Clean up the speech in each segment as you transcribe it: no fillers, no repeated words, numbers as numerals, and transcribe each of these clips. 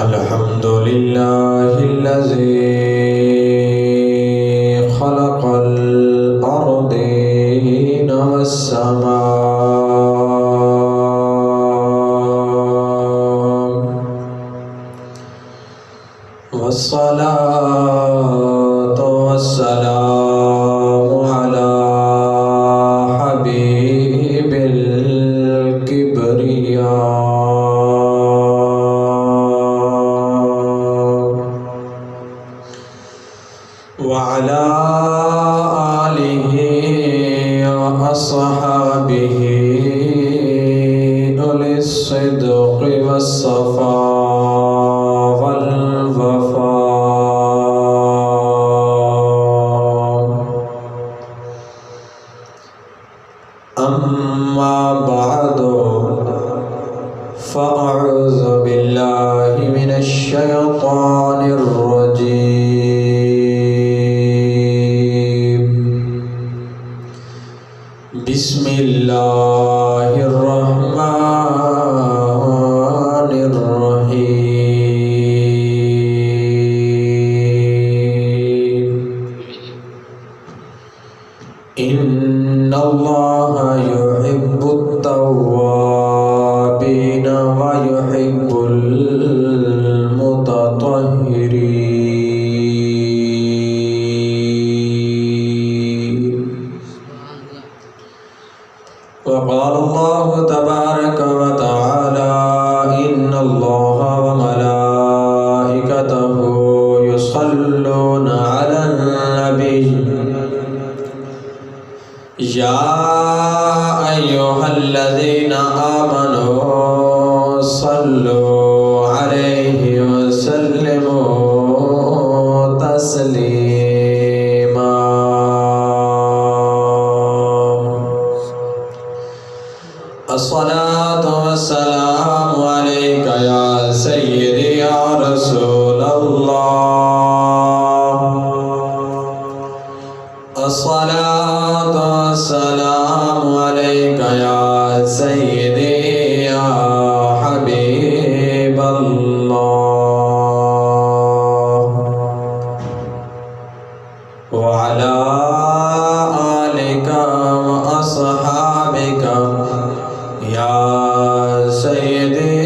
الحمد لله الذي خلق الأرضين والسماء والصلاة والسلام على حبيب الكبرياء وعلى آله وأصحابه أولي الصدق والصفاء والوفاء. أما بعد فأعوذ بالله من الشيطان الرجيم. بسم الله الرحمن الرحيم. إن الله يحب التوابين ويحب المتطهرين. وقال الله تبارك وتعالى: إن الله وملائكته يصلون على النبي يا أيها الذين آمنوا صلوا عليه وسلموا تسليما. الصلاة والسلام عليك يا سيدي يا رسول الله. الصلاة والسلام عليك يا سيدي يا حبيب الله. وعلى آلك وأصحابك يا سيدي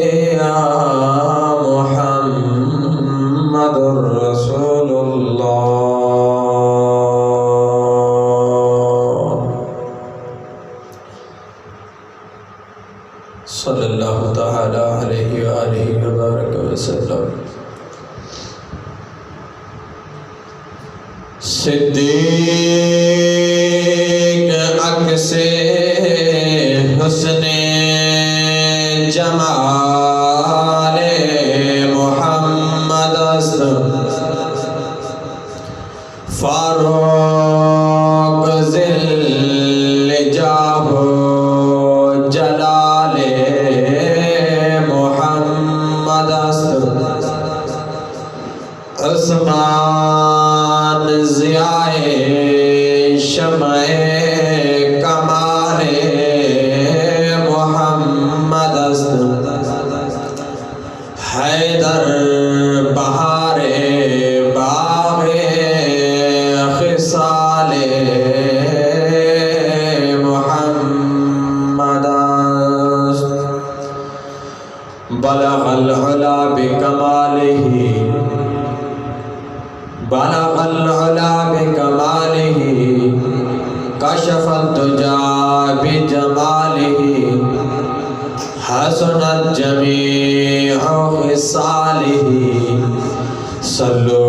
يا محمد رسول الله. صلی اللہ تعالی علیہ وآلہ وبارک وسلم. صدیق عکس حسن جمال محمد است. فاروق ذل جاہ جلال محمد است. عثمان ضیاء شمع کمال محمد است. حیدر بہار باغ خصال محمد است. بلغ العلا بکمالہ بلغ العلا بکمالہ کشف الدجا بجمالہ حسنت جمیع خصالہ. صلو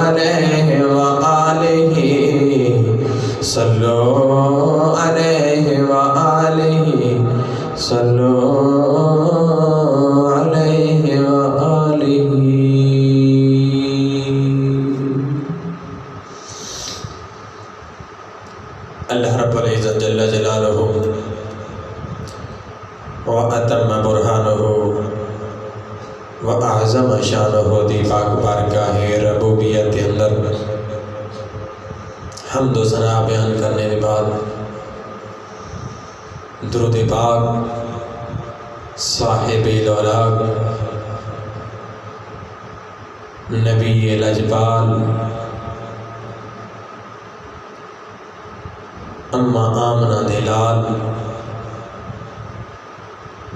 علیہ وآلہ صلو علیہ وآلہ صلو علیہ وآلہ. اللہ رب العزت جل جلالہ وَأَتَمَّ بُرْحَانَهُ وَأَعْظَمَ شَانَهُ دی پاک بارگاہ ربوبیت کے اندر حمد و ثنا بیان کرنے کے بعد درود پاک صاحب لولاک نبی لجپال اما آمنہ دلال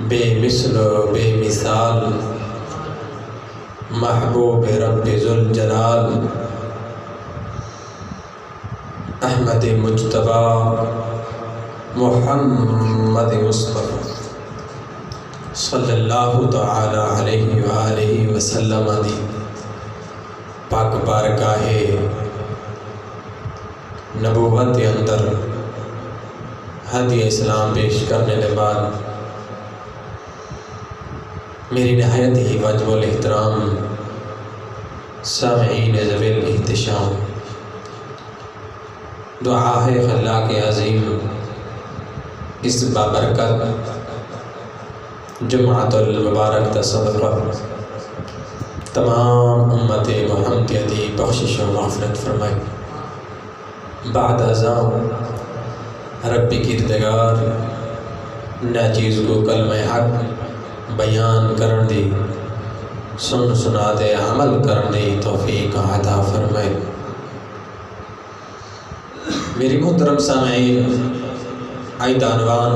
بے مثل و بے مثال محبوب رب ذوالجلال احمد مجتبی محمد مصطفی صلی اللہ تعالی علیہ وآلہ وسلم دی پاک بارگاہ نبوت کے اندر ہدیہ اسلام پیش کرنے کے بعد میری نہایت ہی واجب الاحترام سامعین ذوی الاحتشام دعا ہے خلاق عظیم اس بابرکت جمعۃ المبارک کا صدقہ تمام امت محمدیہ دی بخشش و مغفرت فرمائے۔ بعد ازاں رب کردگار ناچیز کو کلمہ حق بیان کرن دی سنا دے عمل کرن دی توفیق عطا فرمائے۔ میری محترم سامعین، آیت عنوان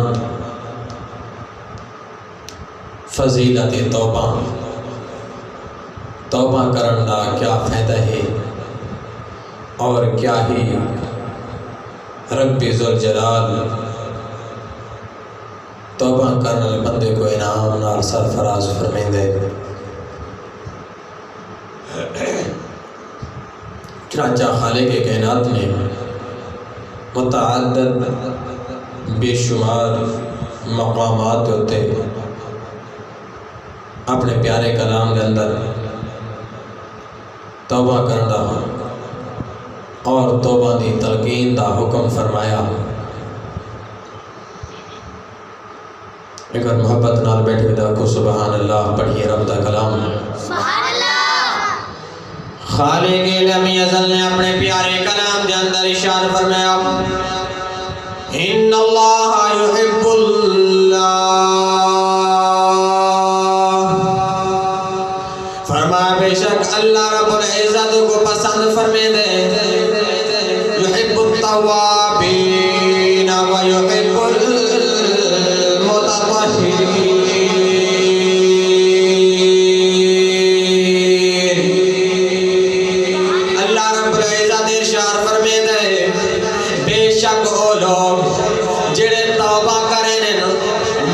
فضیلت توبہ، توبہ کرن دا کیا فائدہ ہے اور کیا ہی رب ذوالجلال توبہ کرنے بندے کو انعام نال سرفراز فرمیندے۔ چنانچہ خالق کائنات نے متعدد بے شمار مقامات ہوتے اپنے پیارے کلام کے اندر توبہ کرنا اور توبہ دی تلقین دا حکم فرمایا۔ اگر محبت نال بیٹھے دا کو سبحان اللہ پڑھیے رب دا کلام۔ سبحان اللہ۔ خالق لم یزل نے اپنے پیارے کلام دے اندر ارشاد فرمایا، ان اللہ یحب اللہ، فرمایا بے شک اللہ رب العزت کو پسند فرمے دے، یحب التوابین و یحب المتطہرین۔ اللہ رب العزت ارشاد فرمے دے بے شک او لوگ جڑے توبہ کریں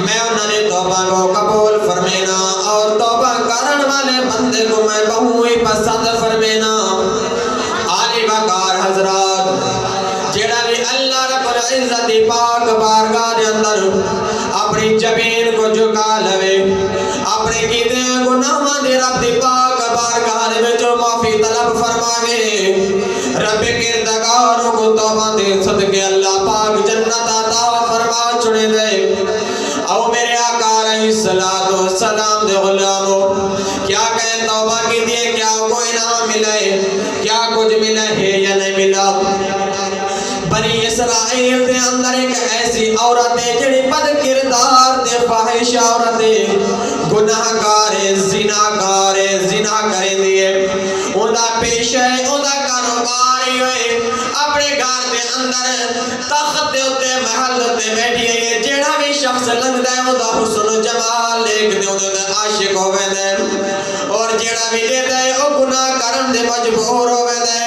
میں انہوں نے توبہ کو قبول فرمینا اور توبہ کرن والے بندے کو میں بہت ہی پسند فرمینا۔ عالی وقار حضرات، جڑا بھی اللہ رب العزت پاک بارگاہ دے اندر اپنی جبین کو جھکا لوے، اپنے کیتے گناہاں دے رب دی پاک بارگاہ دے وچ معافی طلب فرماوے، رب کردگاروں کو توبہ دے صدقے اللہ پاک جنت عطا فرما چھڑے دے۔ او میرے آقا علیہ السلام دے غلاموں، کیا کہیں توبہ کی دیئے کیا کوئی انعام ملے، کیا کچھ ملے ہے یا نہیں ملا؟ بنی اسرائیل دے اندر ایک ایسی عورت ہے جڑی بد کردار دے فاحش عورت ہے، گناہگار ہے، زنا کریں دیئے، اوندا پیشہ ہے، اوندا کاروبار ہوئے، اپنے گھر دے اندر تخت دے ہوتے محل ہوتے بیٹھی ہے، جڑا بھی شخص لگتا ہے اوندا حسن و جمال دیکھ دے اوندا عاشق ہوئے دے، اور جڑا بھی دیتا ہے او گناہ کرن دے مجبور ہوئے دے،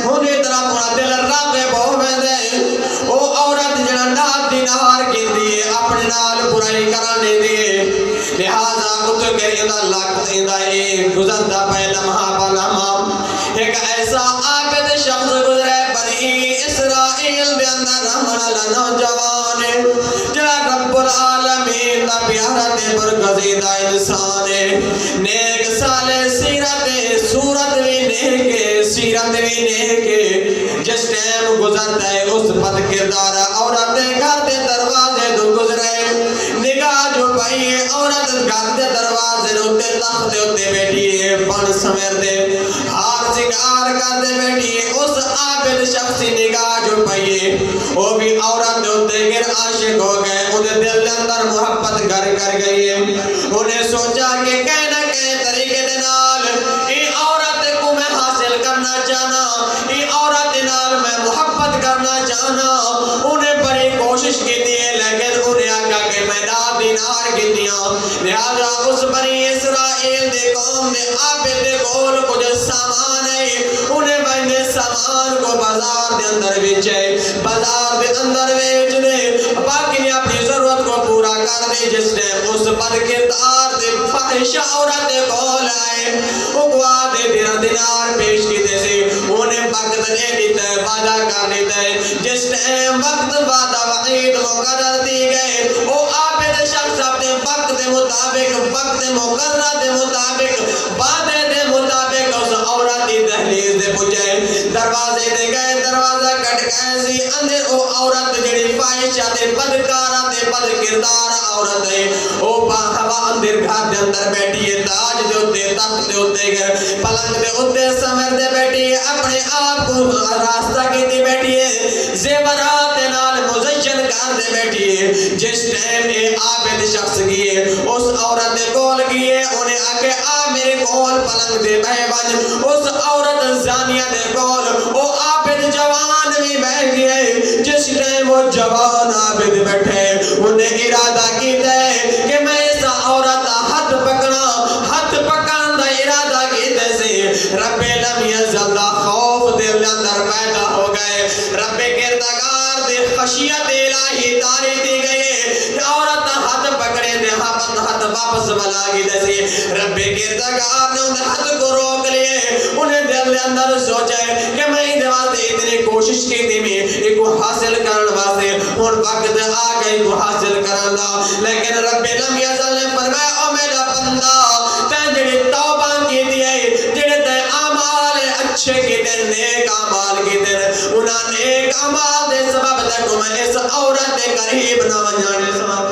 انہیں طرح پورا دل راغب ہوئے دے۔ او عورت جڑا نات دی نہار کی دیئے اپنے نال برائی کرانے دیئے، لہذا اتو کے اندہ لگت اندہ ایک گزردہ پہ لمحہ پہ لمحہ ایک ایسا عابد شخص گزرے بنی اسرائیل دے اندر رحمن اللہ نوجوان جڑا رب العالمین دا پیارا دے برگزیدہ انسان ہے، نیک سالے سیرت صورت بھی نیک سیرت بھی نیک، جس ٹائم گزرتا ہے اس بد کردار عورت گھر دے دروازے تو گزرے، نگاہ جو پائی ہے عورت گھر دے دروازے ہوتے تخت ہوتے بیٹھی ہے، پن سمیر دے ہار سنگار کر دے بیٹھی ہے، اس عابد شخصی نگاہ جو پائی ہے وہ بھی عورت ہوتے گر عاشق ہو گئے انہیں دل اندر محبت گھر کر گئی ہے انہیں سوچا کہ کہنا کہ طریقے دنال ای عورت کو میں حاصل کرنا چاہنا ای عورت نال میں محبت کرنا چاہنا انہیں بڑی کوشش کی دیئے لیکن انہیں آگا کہ میں دینار کی دیا لہذا اس بنی اسرائیل دے قوم نے عابد دے کول کچھ سامان ہے انہیں بہنے سامان کو بازار دے اندر بیچے بازار دے اندر بیچ دے باقی نے اپنی ضرورت کو پورا کر دے جس نے اس بدکردار دے فحشہ عورت دے کول آئے اگوا دے دینار پیش کی دے سے انہیں وقت دے دیتا ہے وعدہ کر دیتا ہے جس نے وقت وعدہ وعید مقرر دی گئے وہ عابد شخص اپنے وقت دے مطابق وقت مقرر دے مطابق وعدے دے مطابق اس عورت دی دہلیز دے پہنچے دروازے دے گئے دروازہ کٹ گئے سی اندر وہ عورت جڑی فاحشہ دے بدکارہ دے بدکردار عورت ہے وہ باہوا اندر گھر دے اندر بیٹھی ہے تاج دے ہوتے تخت دے ہوتے گئے پلنگ دے ہوتے سمر دے بیٹھی ہے اپنے آپ کو راستہ کی دی بیٹھی ہے زیورات نال مزین کر دے بیٹھی ہے جس ٹائم اے عابد شخص کیے اس عورت دے کول کیے انہیں آکے آ میرے کول پلنگ دے بہ بج اس عورت زانیہ دے کول او عابد جوان بھی بہ گئے جس ٹائم وہ جوان عابد بیٹھے انہیں ارادہ کیتا ہے کہ میں اس عورت ہاتھ پکڑن دا ارادہ کیتے سے رب لم یزل خوف دل اندر پیدا ہو گئے رب کردگار دے خشیت الہی تاری دی گئے عورت ہاتھ پکڑے دے ہاتھ واپس بلا گی دے رب کردگار نے انہیں ہاتھ کو روک لیے انہیں دل اندر سوچے کہ میں دے واسطے اتنی کوشش کی تھی میں ایک کو حاصل کرن واسطے اور وقت آ گئی کو حاصل کرن دا لیکن رب لم یزل نے فرمایا او میرا بندہ تے جڑی توبہ کی دیئے جڑے تے اعمال اچھے کی دے نیک اعمال کی دے انہاں نیک اعمال دے سبب تک میں اس عورت دے قریب نہ ونجانے سبب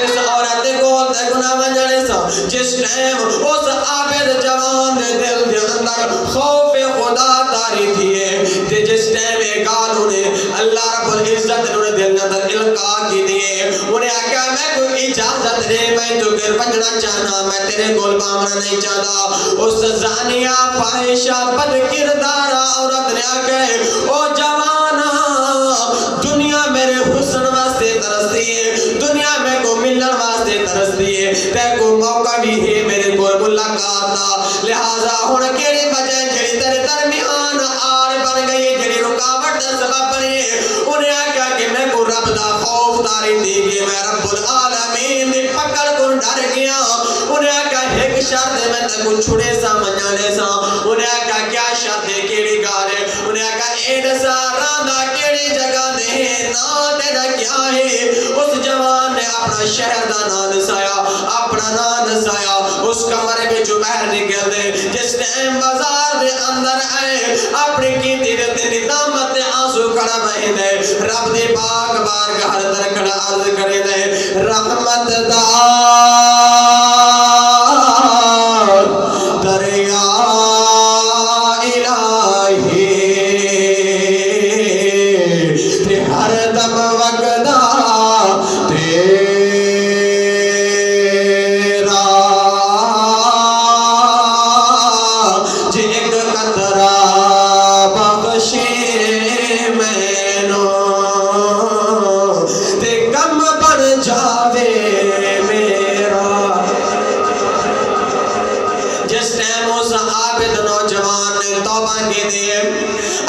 اس عورت دے کول تے گناہ ونجانے سا جس ٹائم اس عابد جوان دے دل دے اندر خوف خدا تاری تھیے تے جس ٹائم ایک گال انہیں اللہ رب العزت انہیں دل اندر القا کی دیئے انہیں آکھا میں کوئی اجازت دے میں تو گر بجنا چاہنا میں تیرے گول بامنا نہیں چاہتا اس زانیہ فاحشہ بدکردار عورت نے آکھا او جوانا دنیا میرے حسن واسطے ترستی ہے دنیا میں کو ملن واسطے ترستی ہے تے کو موقع بھی ہے میرے کو ملاقات لہذا ہن کیڑی وجہ جڑی تیرے درمیان آڑ بن گئی جڑی رکاوٹ دا سبب بنی انہیں آکھا کہ میں کو رب دا خوف تاری دی گئی میں رب العالمین دی پکڑ کو ڈر گیا انہیں آکھا ایک شرط میں تے کو چھڑے سا منجانے سا انہیں آکھا کیا شرط ہے کیڑی گال ہے انہیں آکھا اے دسا راندا کیڑی جگہ دے نا تیرا کیا ہے اس جوان نے اپنا شہر دا نام دسایا اپنا نام دسایا اس کمرے میں جو باہر نکل دے جس ٹائم بازار دے اندر آئے اپنی کیتی رتے ندامت آنسو کھڑا بہے دے رب دے پاک بارگاہ اندر کھڑا عرض کرے دے رحمت دا دریا الہی تے ہر دم وگدا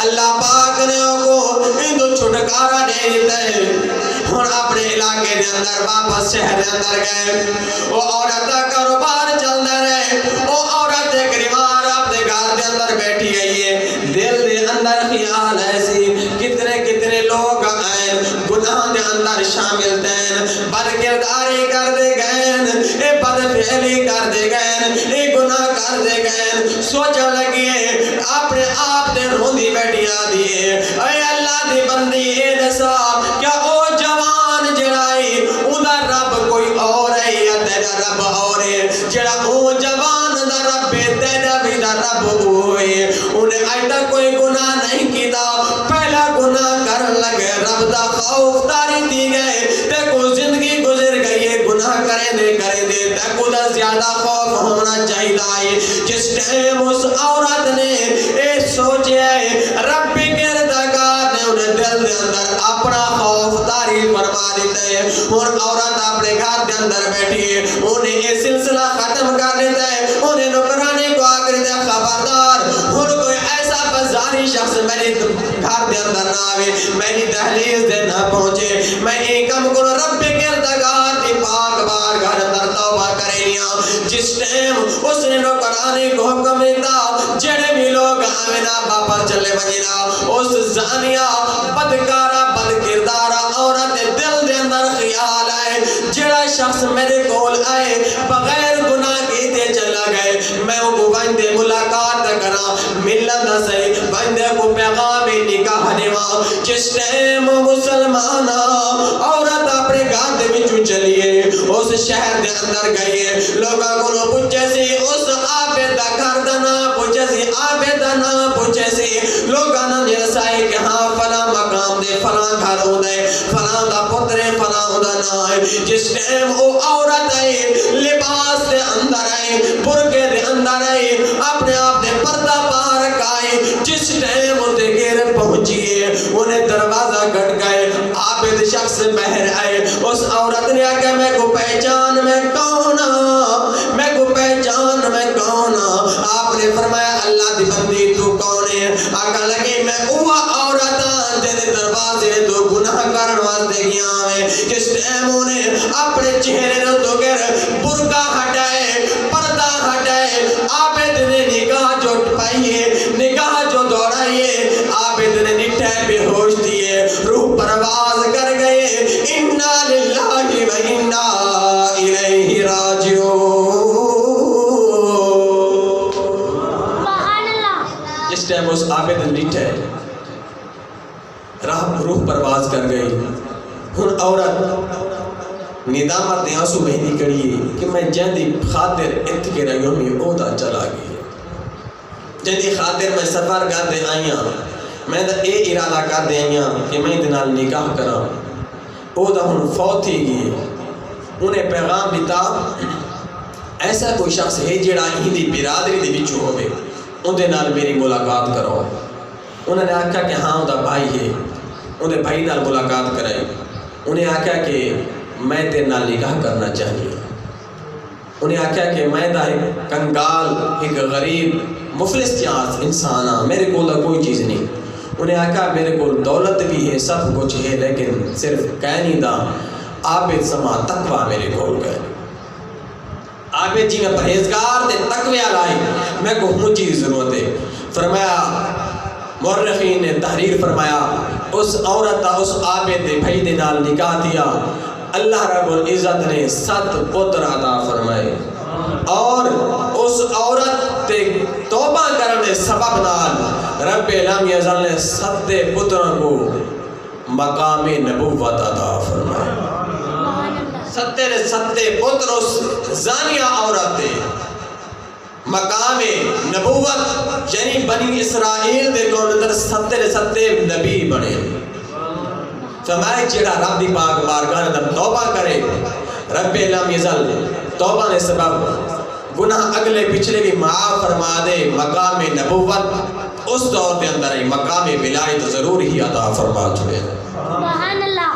اللہ پاک نے کو ہندو چھٹکارا دے دیتا ہے ہن اپنے علاقے دے اندر واپس شہر دے اندر گئے وہ عورت کا کاروبار چلتا رہے وہ عورت گریوان اپنے گھر دے اندر بیٹھی گئی ہے دل دے اندر خیال ایسی کتنے لوگ آئیں گناہ دے اندر شامل دین بدکرداری کر دے گئے اے بدفعلی کر دے گئے اے گناہ کر دے گئے سوچا لگیے اپنے آپ دے روندی بیٹھی آدھیے اے اللہ دی بندی اے دسا کیا او جوان جڑائی اُندا رب کوئی اور ہے یا تیرا رب اور ہے جڑا او جوان دا رب تیرا بھی دا رب ہوئے انہیں آج تک کوئی گناہ نہیں کیتا پہلا گناہ کرن لگے رب دا خوف تاری دی گئے تے کو زندگی گزر گئی ہے گناہ کریں دے تے کو دا زیادہ خوف ہونا چاہیے جس ٹائم اس عورت نے اے سوچے رب کردگار نے انہیں دل دے اندر اپنا خوف تاری فرما دیتا ہے اور عورت اپنے گھر دے اندر بیٹھی ہے انہیں یہ سلسلہ ختم کر دیتا ہے انہیں نکرانے کو آگر دے خبردار ان کوئی ایسا بزاری شخص میری گھر دے اندر نہ آوے میری دہلیز دے نہ پہنچے میں ایک کم کو رب کردگار دی پاک بار گھر اندر توبہ کرے لیا جس ٹائم اس نے نکرانے کو حکم دیتا جڑے بھی لوگ آمینہ باپا چلے بنینا اس زانیہ بدکارہ بدکردارہ عورت دل دے اندر خیال آئے جڑا شخص میرے کول آئے بغیر گناہ کیتے چلا گئے میں ان کو بندے ملاقات کرا ملن دا صحیح بندے کو پیغام نکاح دیوا جس ٹائم مسلمان عورت اپنے گھر دے وچوں چلیے اس شہر دے اندر گئیے لوگاں کو پوچھے سی اس عابد دا گھر دا نام پوچھے سی عابد دا نام پوچھے سی لوگاں نے رسائی کہ ہاں فلاں مقام دے فلاں گھر ہوندے فلاں دا پتر فلاں دا نام ہے جس ٹائم وہ عورت آئی لباس دے اندر آئی برقے دے اندر آئی اپنے آپ دے پردہ پارک آئی جس ٹائم ان دے گھر پہنچیے انہیں دروازہ گھٹ گئے عابد شخص بہر آئے اس عورت نے آگے میں کو پہچان میں کون میں کو پہچان میں کون آپ نے فرمایا اللہ دی بندی تو کون ہے آگا لگی میں اوہ عورتاں جنہیں دروازے تو گناہ کرن واسطے گیا میں جس ٹائم انہیں اپنے چہرے نہ تو گر برقع ہٹائے پردہ ہٹائے عابد نے نگاہ جو پائیے نگاہ جو دوڑائیے عابد نے نٹھے بے ہوش دیے روح پرواز کر گئے انا للہ و انا الیہ راجعون جس ٹائم اس عابد نٹھے روح پرواز کر گئی ہن عورت ندامت دے آنسو بہنی کریے کہ میں جہدی خاطر ات کے رہیوں میں اودا چلا گئی جہدی خاطر میں سفر کر دے آئیاں میں دا اے ارادہ کر دے آئیاں کہ میں دنال نکاح کرا اودا ہن فوت ہی گئی انہیں پیغام دیتا ایسا کوئی شخص ہے جڑا ہی دی برادری دی بچو ہوئے ان دے نال میری ملاقات کرو انہوں نے آکھا کہ ہاں دا بھائی ہے انہیں بھائی نال ملاقات کرائے انہیں آکھا کہ میں تیرے نال نکاح کرنا چاہیے انہیں آکھا کہ میں دا ایک کنگال ایک غریب مفلس چاہت انسان ہاں میرے کو دا کوئی چیز نہیں انہیں آکھا میرے کو دولت بھی ہے سب کچھ ہے لیکن صرف کہنی دا عابد سما تقوی میرے کو گئے عابد جی میں پرہیزگار دے تقوی آلائی میں کو ہوں چیز ضرورت ہے فرمایا مورخین نے تحریر فرمایا اس عورت اس عابد دے بھائی دے نال نکاح دیا اللہ رب العزت نے 7 پتر عطا فرمائے اور اس عورت تے توبہ کرنے سبب نال رب لم یزل نے 7 پتروں کو مقام نبوت عطا فرمائے 7 پتر اس زانیہ عورت تے مقام نبوت یعنی بنی اسرائیل دے کون اندر 7 نبی بنے فرمائے جڑا رب دی پاک بارگاہ اندر توبہ کرے رب لم یزل توبہ نے سبب گناہ اگلے پچھلے بھی معاف فرما دے مقام نبوت اس دور دے اندر ہی مقام ولایت ضرور ہی عطا فرما چکے سبحان اللہ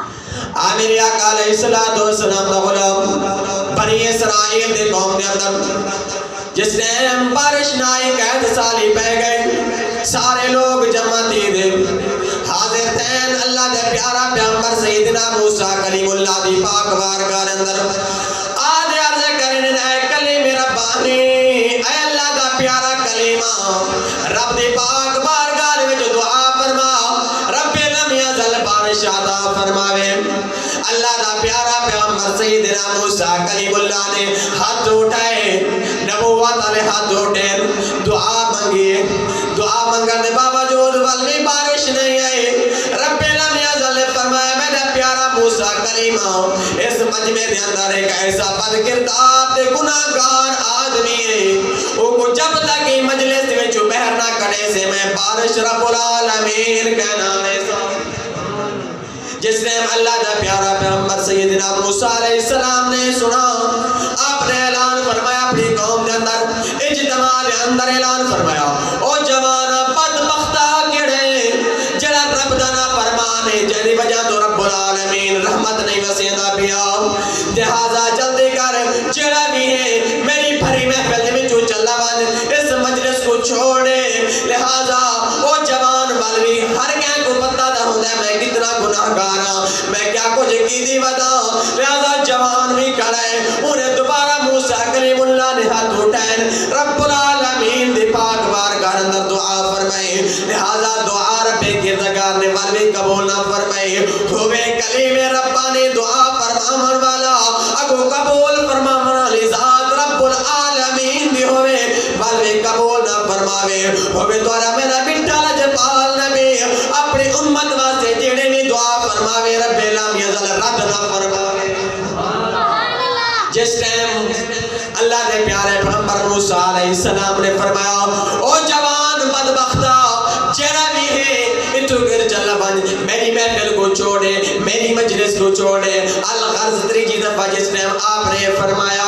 آمین آقا علیہ السلام دا غلام بنی اسرائیل دے قوم دے اندر جس ٹائم بارش نائی قید سالی پہ گئے سارے لوگ جمع تھی دے حاضر تین اللہ دے پیارا پیامبر سیدنا موسیٰ کلیم اللہ دی پاک بارگاہ اندر آدھے عرض کرنے اے کلیم ربانی اے اللہ دا پیارا کلیمہ رب دی پاک بارگاہ میں جو دعا فرما رب لم یزل بارش عطا فرماوے اللہ دا پیارا پیغمبر سیدنا موسیٰ کلیم اللہ نے ہاتھ اٹھائے نبوت والے ہاتھ اٹھے دعا مانگی دعا مانگنے کے باوجود والوی بارش نہیں آئی رب لم یزل نے فرمایا میرا پیارا موسیٰ کلیمہ اس مجمع دے اندر ایک ایسا بد کردار تے گناہگار آدمی ہے وہ کو جب تک ہی مجلس میں جو بہر نہ کڑے سے میں بارش رب العالمین کہنا ہے جس نے اللہ دا پیارا پیغمبر سیدنا موسیٰ علیہ السلام نے سنا آپ نے اعلان فرمایا اپنی قوم دے اندر اجتماع دے اندر اعلان فرمایا او جوانا بدبختہ کڑے جڑا رب دا نا فرمانے جڑی وجہ تو رب العالمین رحمت نہیں وسیدہ پیا لہذا جلدی کر جڑا بھی ہے میری بھری محفل میں جو چلا بان اس مجلس کو چھوڑے لہذا او جوان والوی ہر کہیں کو پتہ نہ ہوتا ہے میں کتنا گناہگارا میں کیا کچھ کی دی بتا لہذا جوان بھی کھڑے انہیں دوبارہ موسیٰ کلیم اللہ نے ہاتھ اٹھائے رب العالمین دی پاک بارگاہ اندر دعا فرمائے لہذا دعا رب کردگار نے والوی قبول نہ فرمائے ہوئے کلیم ربانی دعا فرمامن والا اگو قبول فرمامن والی ذات رب العالمین دی ہوئے والوی قبول نہ فرماوے ہوئے دوارا میرا بنٹا لجپال نبی اپنی امت واسے جیڑے بھی دعا فرماوے رب لم یزل رد نہ فرماوے جس ٹائم اللہ نے پیارے پیغمبر موسیٰ علیہ السلام نے فرمایا او جوان بدبختہ جڑا بھی ہے اتو گر چلا بن میری محفل کو چھوڑے میری مجلس کو چھوڑے الغرض تریجی دفعہ جس ٹائم آپ نے فرمایا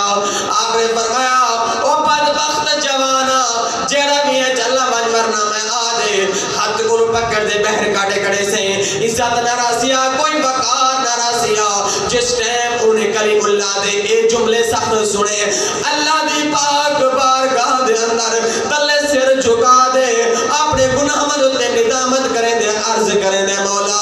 او بدبخت جوانا جڑا بھی ہے چلا بن ورنہ میں آدھے ہاتھ کو پکڑ دے بہر کاٹے کڑے سے عزت نراسیا کوئی وقار نراسیا جس ٹائم انہیں کلیم اللہ دے اے جملے سخت سنے اللہ دی پاک بارگاہ دے اندر تلے سر جھکا دے اپنے گناہ مدد ندامت کریں دے عرض کریں دے مولا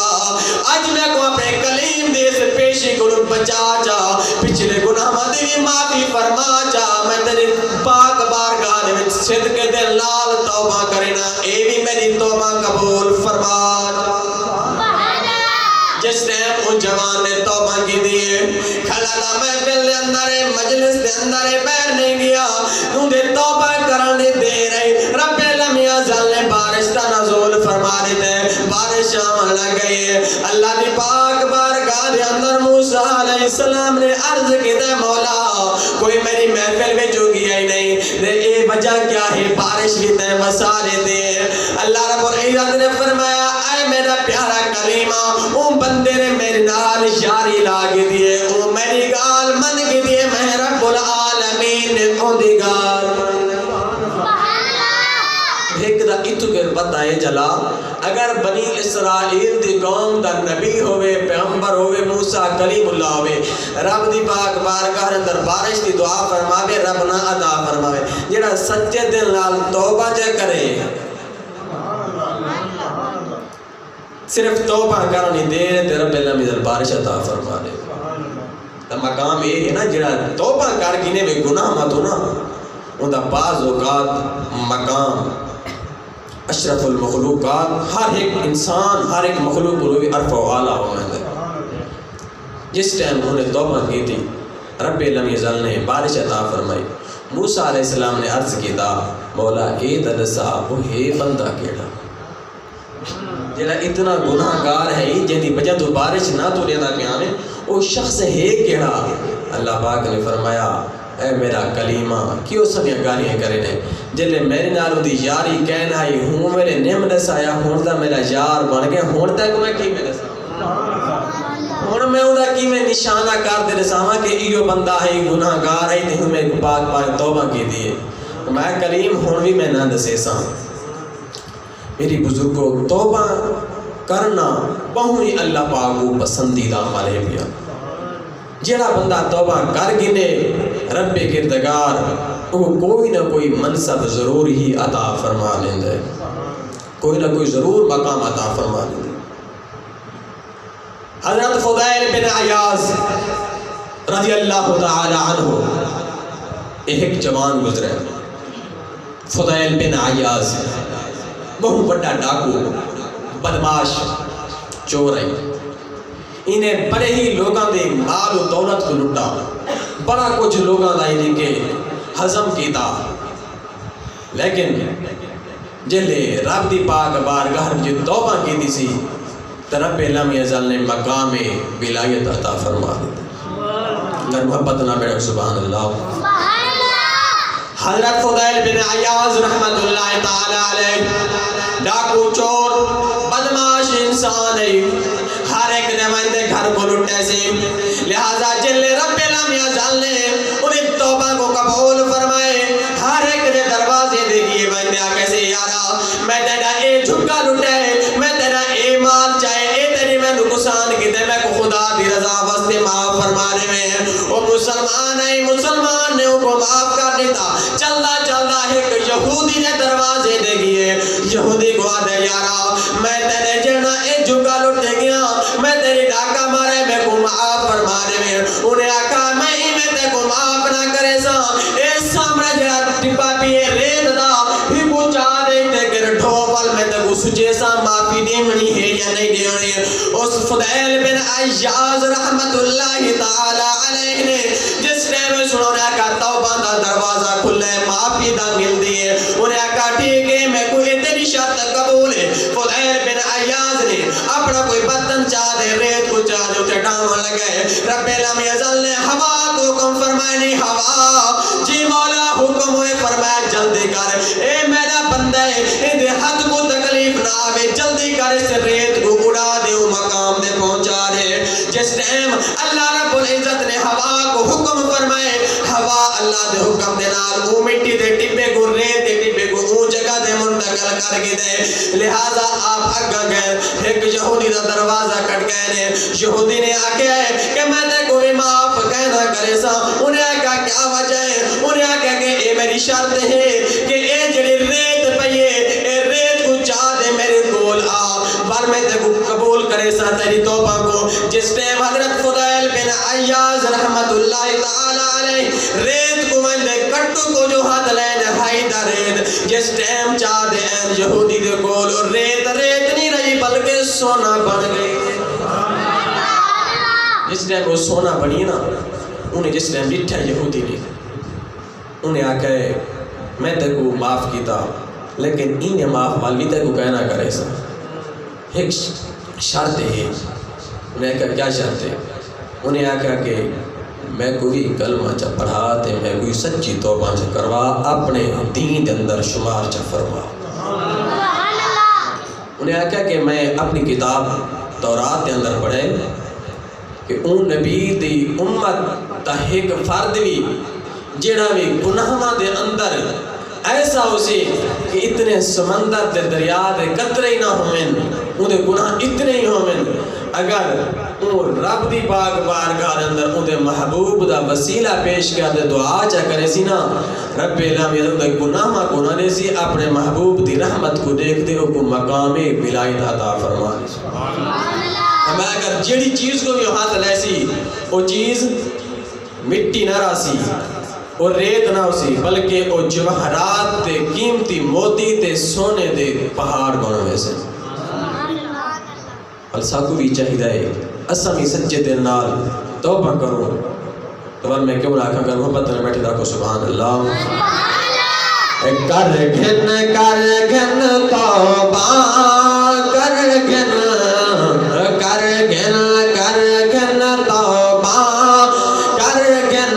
آج میں کو اپنے کلیم دے سے پیشی کو بچا جا پچھلے گناہ مدد معافی فرما جا میں تیری پاک بارگاہ دے صدق دے لال توبہ کرنا اے بھی میری توبہ قبول فرما جا جس ٹائم ان جوان نے توبہ کی دیئے کھلانا محفل دے اندر مجلس دے اندر بیر نہیں گیا ان دے توبہ کرنے دے رہے رب لم یزل نے بارش تا نزول فرما دیتے بارش آمن لگ گئی اللہ دی پاک بارگاہ دے اندر موسیٰ علیہ السلام نے عرض کی دے مولا کوئی میری محفل میں جو گیا ہی نہیں دے اے وجہ کیا ہے بارش کی تے مسالے دے اللہ رب العزت نے فرمایا اے میرا پیارا کلیمہ اون بندے نے میرے نال یاری لاگ دیئے او میری گال من کی دیئے میں رب العالمین نے اون دی گال ایک دا اتو کے بتائے جلا اگر بنی اسرائیل دی قوم دا نبی ہوئے پیغمبر ہوئے موسیٰ کلیم اللہ ہوئے رب دی پاک بارگاہ اندر بارش دی دعا فرماوے رب نہ عطا فرماوے جڑا سچے دل نال توبہ جے کرے صرف توبہ کرنی دیر تے رب اللہ میزر بارش عطا فرما دے مقام یہ ہے نا جڑا توبہ کر گینے میں گناہ مت ہونا ان دا بعض اوقات مقام اشرف المخلوقات ہر ایک انسان ہر ایک مخلوق کو بھی عرف و اعلیٰ ہونا ہے جس ٹائم انہوں نے توبہ کی تھی رب لم یزل نے بارش عطا فرمائی موسیٰ علیہ السلام نے عرض کی تھا مولا اے دلسا وہ ہے بندہ کیڑا جڑا اتنا گناہگار ہے جنہی وجہ تو بارش نہ تو لینا پیانے وہ شخص ہے کیڑا اللہ پاک نے فرمایا اے میرا کلیمہ کیوں سبیاں گالیاں کرنے جلے میرے نالوں دی یاری کہنا ہی ہوں میرے نیم دسایا ہون دا میرا یار بن گیا ہون تک میں کی میں دسا ہون میں ہوں دا کی میں نشانہ کر دے رساواں کہ ایو بندہ ہے گناہگار ہے تے ہوں میں پاک پاک توبہ کی دیئے میں کلیم ہون بھی میں نہ دسے ساں میری بزرگوں توبہ کرنا بہنی اللہ پاک کو پسندیدہ عمل ہے پیا جڑا بندہ توبہ کر گنے رب کردگار وہ کوئی نہ کوئی منصب ضرور ہی عطا فرما لیندے کوئی نہ کوئی ضرور مقام عطا فرما لیندے حضرت فضیل بن عیاض رضی اللہ تعالی عنہ ایک جوان گزرے فضیل بن عیاض بہت بڑا ڈاکو بدماش چور ہے انہیں بڑے ہی لوگاں دے مال و دولت کو لٹا بڑا کچھ لوگاں دا انہیں کے ہضم کیتا لیکن جلے رب دی پاک بارگاہ جو توبہ کی دی سی تو رب لم یزل نے مقام ولایت عطا فرما دیتا اگر محبت نہ بیٹھو سبحان اللہ حضرت فضیل بن عیاض رحمت اللہ تعالی علیہ ڈاکو چور بدماش انسان ہے ہر ایک نمائندے گھر کو لٹے سے لہذا جل رب لم یزل نے انہیں توبہ کو قبول فرمائے ہر ایک نے دروازے دیکھئے بندے آگے سے یارا میں تیرا اے جھکا لٹے میں تیرا اے مال چاہے اے تیری میں نقصان کی دے میں کو خدا دی رضا واسطے معاف فرمانے میں وہ مسلمان ہے مسلمان نے ان کو معاف کر دیتا چلدا چلدا ایک یہودی نے دروازے دے گئے یہودی کو آدھے یارا میں تیرے جڑنا اے جھکا لٹے گیا میں تیری ڈاکہ مارے میں کو معاف فرمانے میں انہیں آکھا میں ہی میں تے کو معاف نہ کرے سا اے سامنے جڑا ٹپا پیے ریت دا ہی کو چاہ دے تے گر ڈھوپل میں تے کو سجے سا معافی دیمنی ہے یا نہیں دیمنی اس فضیل بن عیاض رحمت اللہ تعالی علیہ نے جس ٹائم سنوں نے آکھا توبہ دا دروازہ کھلے معافی دا مل دیے انہیں آکھا ٹھیک ہے میں کوئی تیری شرط قبول ہے فضیل بن عیاض نے اپنا کوئی بطن چاہ دے ریت کو چاہ دے اٹھے ڈامن لگے رب لم یزل نے ہوا کو حکم فرمائے نہیں ہوا جی مولا حکم ہوئے فرمایا جلدی کر اے میرا بندہ اندے حد کو تکلیف نہ آوے جلدی کر اس ریت کو اڑا دے وہ مقام دے پہنچا دے جس ٹائم اللہ رب العزت نے ہوا کو حکم فرمائے ہوا اللہ دے حکم دے نال وہ مٹی دے ٹبے کو ریت دے ٹبے کو اون جگہ دے منتقل کر کے دے لہذا آپ اگا گئے ایک یہودی دا دروازہ کٹ گئے نے یہودی نے آکے کہ میں تے کوئی معاف کہنا کرے سا انہیں آکا کیا وجہ ہے انہیں آکا کہ اے میری شرط ہے کہ اے جڑی ریت پئیے اے ریت کو چاہ دے میرے کول آ بار میں تے کو قبول کرے سا تیری توبہ کو جس ٹائم حضرت فضیل بن عیاض رحمت اللہ تعالی علیہ ریت کو میں دے کٹو کو جو ہاتھ لینے ہائی دا ریت جس ٹائم چاہ دے این یہودی دے کول اور ریت نہیں رہی بلکہ سونا بن گئی جس ٹائم وہ سونا بنی نا انہیں جس ٹائم ڈٹھا یہودی نے انہیں آکے میں تے کو معاف کیتا لیکن انہیں معاف والی تے کو کہنا کرے سا ایک شرط ہے انہیں کہا کیا شرط ہے انہیں آکھا کہ میں کوئی کلمہ چا پڑھا تے میں کوئی سچی توبہ چا کروا اپنے دین اندر شمار چا فرما انہیں آکھا کہ میں اپنی کتاب تورات اندر پڑھے کہ اون نبی دی امت تا ایک فرد بھی جڑا بھی گناہاں دے اندر ایسا اسے کہ اتنے سمندر دے دریا دے قطرے ہی نہ ہوئیں انہیں گناہ اتنے ہی ہوئیں اگر ان رب دی پاک بارگاہ اندر انہیں محبوب دا وسیلہ پیش کیا دے دعا چاہ کرے سی نا رب العالمین یہ دے گناہ کو نہ دے سی اپنے محبوب دی رحمت کو دیکھ دے کو مقام ولایت عطا فرما دے میں اگر جڑی چیز کو بھی ہاتھ لے سی وہ چیز مٹی نہ راسی اور ریت نہ اسی بلکہ وہ جواہرات تے قیمتی موتی تے سونے دے پہاڑ بنوے سے فلسا کو بھی چاہیے اسا بھی سچے دل نال توبہ کرو تو میں کیوں رکھا کر محبت نے بیٹھے رکھو سبحان اللہ کر گھن توبہ کر گھن توبہ کر گھن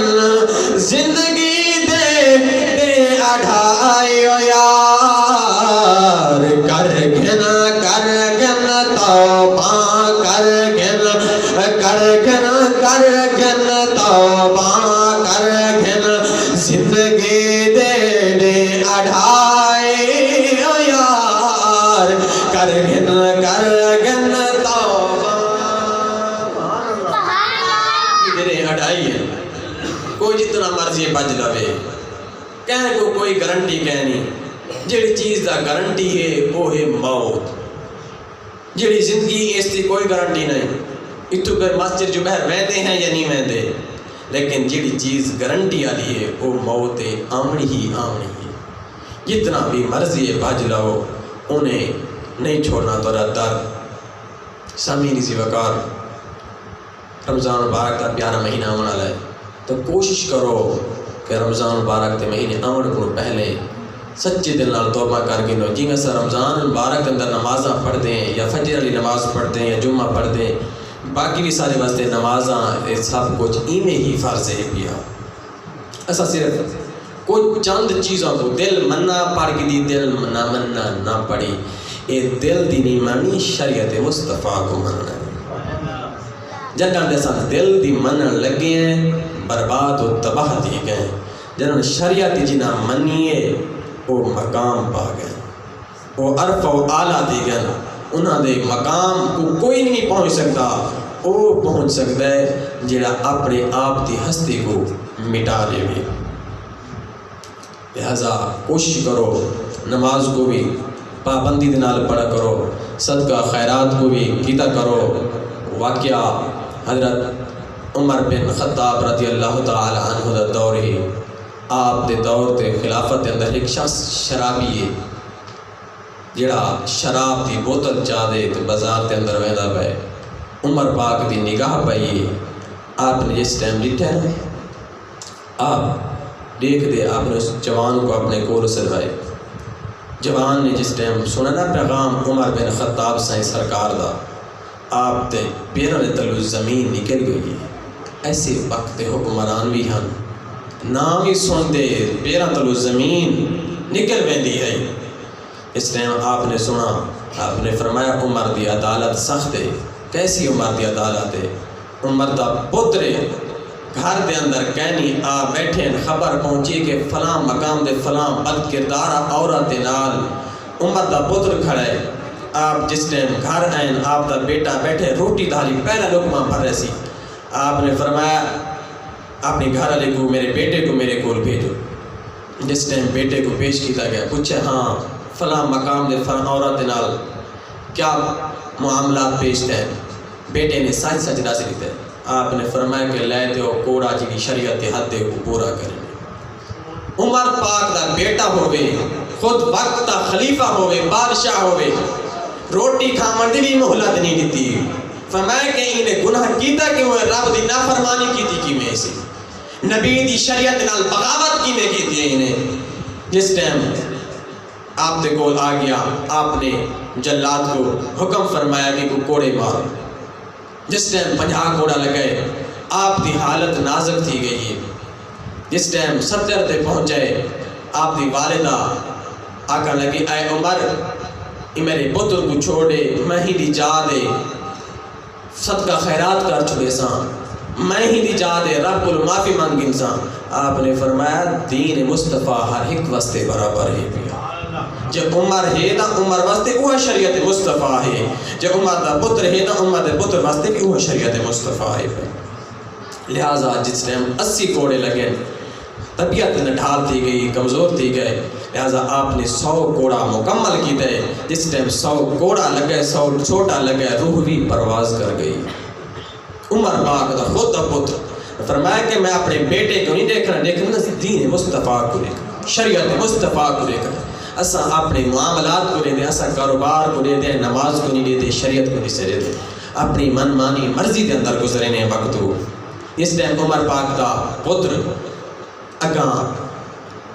زندگی دے اڑھائی یار کر گھن توبہ کر گھن توبہ کر گھن زندگی دے اڑھائی یار کر گھن توبہ تیرے اڑھائی ہے کوئی جتنا مرضی بج لوے کہنے کو کوئی گارنٹی کہنی جڑی چیز دا گارنٹی ہے وہ ہے موت جڑی زندگی اس کی کوئی گارنٹی نہیں اتو کر مسجد جو بہر ویندے ہیں یا نہیں ویندے لیکن جڑی چیز گارنٹی آلی ہے وہ موت آمنی ہی ہے جتنا بھی مرضی بج لو انہیں نہیں چھوڑنا تو در سامعین سی وقار رمضان مبارک کا پیارا مہینہ آنے والا ہے، تو کوشش کرو کہ رمضان مبارک کے مہینے آنے کو پہلے سچے دل نال توبہ کر کے لو. جی سر رمضان مبارک کے اندر نمازاں پڑھتے ہیں یا فجر والی نماز پڑھتے ہیں یا جمعہ پڑھتے ہیں، باقی بھی سارے واسطے نمازاں سب کچھ ایویں ہی فرض ہے پیا. ایسا صرف کچھ چند چیزوں کو دل منا پڑھ کے دی دل نہ منا نہ پڑھی، یہ دل دی نہیں مانی شریعت مصطفیٰ کو مننا ہے. جنہاں دے ساتھ دل دی منن لگے ہیں برباد و تباہ دی گئے، جنہاں شریعت جنہ منیے وہ مقام پا گئے، وہ عرف و اعلیٰ دی گئے. انہاں دے مقام کو کوئی نہیں پہنچ سکتا، وہ پہنچ سکتا ہے جڑا اپنے آپ دی ہستی کو مٹا دے گی. لہذا کوشش کرو نماز کو بھی پابندی دے نال پڑھا کرو، صدقہ خیرات کو بھی کیتا کرو. واقعہ حضرت عمر بن خطاب رضی اللہ تعالی عنہ دا دور ہی، آپ دے دور تے خلافت دے اندر ایک شخص شرابی ہے جڑا شراب دی بوتل چاہ دے تو بازار دے اندر ویندا پئے. عمر پاک دی نگاہ پئی، آپ نے جس ٹائم ڈٹھا ہے آپ دیکھ دے، آپ نے اس جوان کو اپنے کول سلوائے. جوان نے جس ٹائم سنا نا پیغام عمر بن خطاب سائیں سرکار دا، آپ دے پیروں دے تلو زمین نکل گئی. ایسے وقت حکمران بھی ہن نام ہی سن دے پیروں تلو زمین نکل ویندی ہے. اس ٹائم آپ نے سنا، آپ نے فرمایا عمر دی عدالت سخت ہے. کیسی عمر دی عدالت ہے؟ عمر دا پتر گھر دے اندر کہنی آ بیٹھے، خبر پہنچی کہ فلاں مقام دے فلاں بد کردار عورت نال عمر دا پتر کھڑا ہے. آپ جس ٹائم گھر آئیں، آپ دا بیٹا بیٹھے روٹی دھاری پہلا لقمہ پڑھ رہے سی. آپ نے فرمایا اپنے گھر والے کو میرے بیٹے کو میرے کول بھیجو. جس ٹائم بیٹے کو پیش کیتا گیا، پوچھا ہاں فلاں مقام دے فلاں عورت نال کیا معاملات پیش ہیں؟ بیٹے نے سچ سچ دس دیتا ہے. آپ نے فرمایا کہ لے دیو کوڑا جی شریعت حد کو پورا کریں. عمر پاک دا بیٹا ہوئے، خود وقت دا خلیفہ ہوئے، بادشاہ ہوئے، روٹی کھامن دی بھی مہلت نہیں دیتی. فرمایا کہ انہیں گناہ کیتا کیوں ہے؟ رب دی نافرمانی کیتی کی میں سے، نبی دی شریعت نال بغاوت کی میں کیتی ہے انہیں. جس ٹائم آپ دے کول آ گیا، آپ نے جلات کو حکم فرمایا کہ کو کوڑے مار. جس ٹائم 50 کوڑا لگے، آپ دی حالت نازک تھی گئی ہے. جس ٹائم 70 تے پہنچے، آپ دی والدہ آقا لگی اے عمر میرے پتر کو چھوڑے، میں ہی دی جا دے صدقہ خیرات کر چھوڑے ساں، میں ہی دی جا دے رب کو معافی مانگ انسان. آپ نے فرمایا دین مصطفیٰ ہر ایک واسطے برابر ہے پیا. جب عمر ہے تا عمر واسطے وہ شریعت مصطفیٰ ہے، جب عمر دا پتر ہے تا عمر دے پتر واسطے بھی وہ شریعت مصطفیٰ ہے. لہٰذا جس ٹائم 80 کوڑے لگے، طبیعت نڈھال تھی گئی، کمزور تھی گئے، لہٰذا آپ نے 100 کوڑا مکمل کی دے. جس ٹائم 100 کوڑا لگے، 100 چھوٹا لگے، روح بھی پرواز کر گئی. عمر پاک دا خود دا پتر فرمایا کہ میں اپنے بیٹے کو نہیں دیکھنا، دیکھنا دین مصطفیٰ کو دیکھنا، شریعت مصطفیٰ کو دیکھنا. اسا اپنے معاملات کو لے دیں، اسا کاروبار کو لے دیں، نماز کو نہیں لے دیں، شریعت کو نہیں سے لے دیں، اپنی من مانی مرضی کے اندر گزرنے وقت ہو. اس ٹائم عمر پاک دا پتر اگاں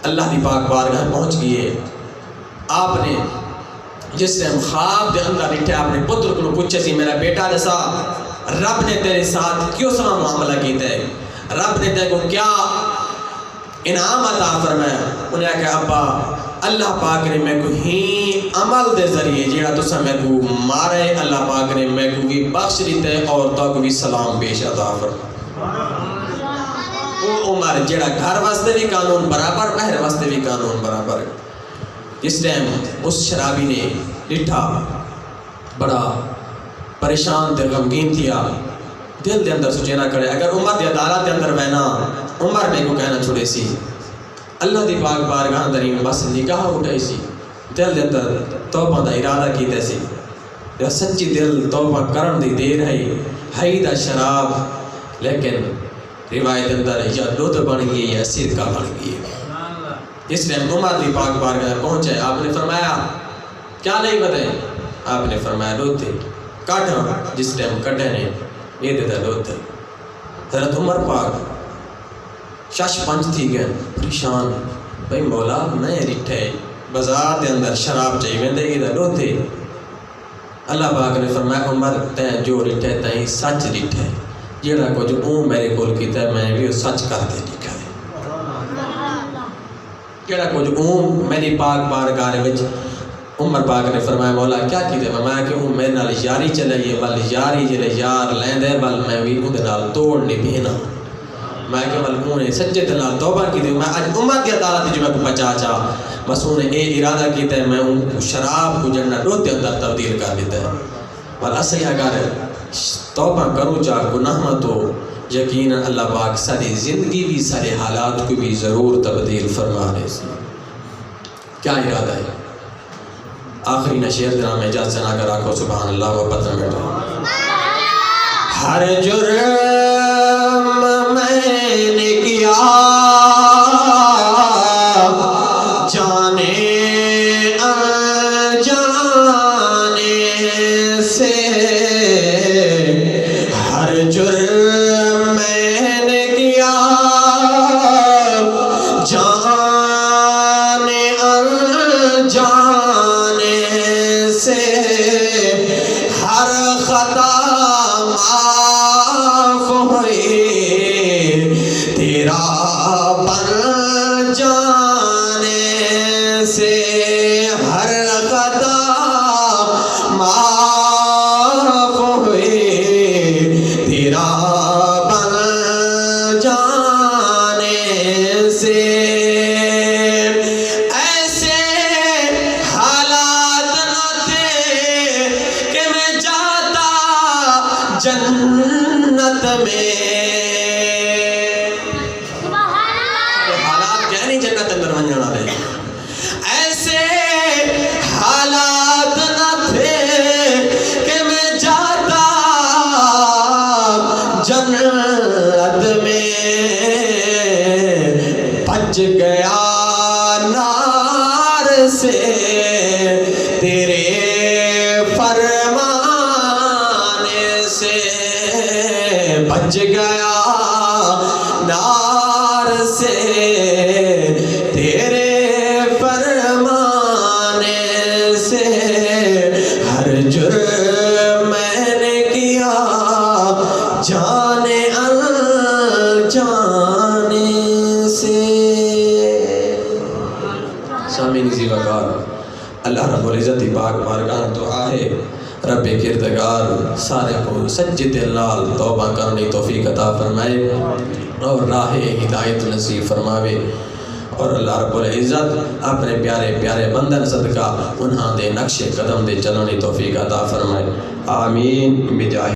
اللہ دی پاک بارگاہ پہنچ گئے. آپ نے جس ٹائم خواب دے اندر لٹھے اپنے پتر کو پوچھے سی میرا بیٹا دسا رب نے تیرے ساتھ کیوں سنا معاملہ کیتا ہے، رب نے تیرے کو کیا انعام عطا فرمایا؟ انہیں کہا ابا اللہ پاک نے میں کو ہی عمل دے ذریعے جیڑا تسا میں کو مارے، اللہ پاک نے میں کو بھی بخش دیتے اور تو کو بھی سلام پیش عطا فرمایا. وہ عمر جیڑا گھر واسطے بھی قانون برابر، بہر واسطے بھی قانون برابر. اس ٹائم اس شرابی نے ڈٹھا، بڑا پریشان تے غمگین تھیا، دل دے اندر سوچے نہ کرے اگر عمر دی عدالت دے اندر وینا عمر میں کو کہنا چھوڑے سی، اللہ دی پاک بارگاہ دریم بس نگاہ اٹھائی سی، دل دے اندر توبہ دا ارادہ کیتے سی. یا سچی دل توبہ کرن دی دیر ہے دا شراب، لیکن روایت اندر یا دودھ بن گئی یا سرکہ بن گئی. اس ٹائم عمر دی پاک بارگاہ پہنچے، آپ نے فرمایا کیا نہیں بتائیں؟ آپ نے فرمایا دودھ تھے کاٹا. جس ٹائم کٹے نے یہ دیتا دودھ تھے. حضرت عمر پاک شش پنج تھی گئے پریشان بھئی مولا میں ریٹھے بازار دے اندر شراب چاہیے ویندے گی دا ڈوتے اللہ پاک نے فرمایا عمر تین جو ریٹھے تین سچ ریٹھے جیڑا کچھ اون میرے کول کیتا ہے میں بھی سچ کر دے لکھا ہے جیڑا کچھ اون میری پاک بارگاہ وچ عمر پاک نے فرمایا مولا کیا کیتے میں کہ اون میرے نال یاری چلائیے بل یاری جلے یار لیندے بل میں بھی اون دے نال توڑ نہیں پینا میں کہ بل اون سچے دل نال توبہ کی میں اج امت دی عدالت جو میں کو بچا چا بس انہیں اے ارادہ کیتا ہے میں ان شراب کو جنہ ڈوتے اندر تبدیل کر دیتا ہے بل اصلی اگر توبہ کرو چاہ گناہ مت ہو یقینا اللہ پاک ساری زندگی بھی سارے حالات کو بھی ضرور تبدیل فرما دے کیا ارادہ ہے آخری نشیر دنام اجازت سنا کر آکھو سبحان اللہ و پتر بیٹھا ہر جرم میں نے کیا جانے انجانے سے ہر جرم میں نے کیا جانے انجانے سے ہر خطا معاف ہوئی تیرا بن جانے سے ہر خطا معاف ہوئی تیرا بن جانے سے ایسے حالات نہ تھے کہ میں جاتا جنت میں حالات کیا نہیں جنت اندر بن جانا رہے ایسے حالات نہ تھے کہ میں جاتا جنت میں بچ گیا نار سے تیرے فرمان سے بچ گیا نار سے تیرے فرمان سے ہر جرم میں نے کیا جانے انجانے سے سامعین اسی وقار اللہ رب العزت پاک بارگاہ دعا ہے رب کردگار سارے کو سچے دل نال توبہ کرنے توفیق عطا فرمائے اور راہ ہدایت نصیب فرماوے اور اللہ رب العزت اپنے پیارے پیارے بندن صدقہ انہاں دے نقش قدم دے چلنے توفیق عطا فرمائے آمین بجاہ